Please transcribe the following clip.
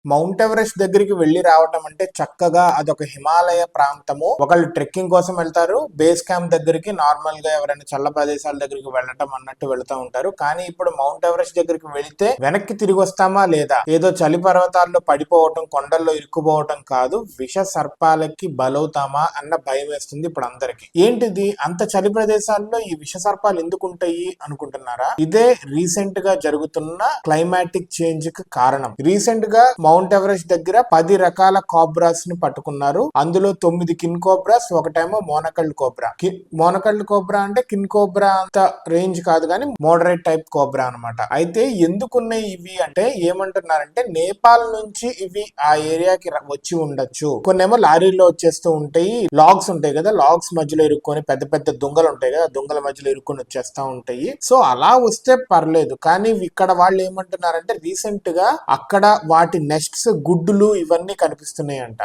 Mount Everest దగ్గరికి వెళ్లి రావటం అంటే చక్కగా అదొక హిమాలయ ప్రాంతము. ఒకళ్ళు ట్రెక్కింగ్ కోసం వెళ్తారు, బేస్ క్యాంప్ దగ్గరికి నార్మల్ గా ఎవరైనా చల్ల ప్రదేశాల దగ్గరికి వెళ్ళటం అన్నట్టు వెళ్తూ ఉంటారు. కానీ ఇప్పుడు మౌంట్ ఎవరెస్ట్ దగ్గరికి వెళితే వెనక్కి తిరిగి వస్తామా లేదా, ఏదో చలి పర్వతాల్లో పడిపోవటం, కొండల్లో ఇరుక్కుపోవటం కాదు, విష సర్పాలకి బలవుతామా అన్న భయం వేస్తుంది ఇప్పుడు అందరికి. ఏంటిది అంత చలి ప్రదేశాల్లో ఈ విష సర్పాలు ఎందుకు ఉంటాయి అనుకుంటున్నారా? ఇదే రీసెంట్ గా జరుగుతున్న క్లైమాటిక్ చేంజ్ కి కారణం. రీసెంట్ గా మౌంట్ ఎవరెస్ట్ దగ్గర 10 రకాల కోబ్రాస్ ని పట్టుకున్నారు. అందులో 9 కిన్ కోబ్రాస్, ఒకటేమో మోనకల్డ్ కోబ్రా. మోనకల్డ్ కోబ్రా అంటే కిన్ కోబ్రా అంత రేంజ్ కాదు కానీ మోడరేట్ టైప్ కోబ్రా అనమాట. అయితే ఎందుకున్నాయి ఇవి అంటే ఏమంటున్నారంటే నేపాల్ నుంచి ఇవి ఆ ఏరియాకి వచ్చి ఉండొచ్చు. కొన్నేమో లారీల్లో వచ్చేస్తూ ఉంటాయి, లాగ్స్ ఉంటాయి కదా, లాగ్స్ మధ్యలో ఇరుక్కొని పెద్ద పెద్ద దుంగలు ఉంటాయి కదా, దుంగల మధ్యలో ఇరుక్కొని వచ్చేస్తా ఉంటాయి. సో అలా వస్తే పర్లేదు. కానీ ఇక్కడ వాళ్ళు ఏమంటున్నారంటే రీసెంట్ గా అక్కడ వాటి నెస్ట్స్, గుడ్డులు ఇవన్నీ కనిపిస్తున్నాయంట.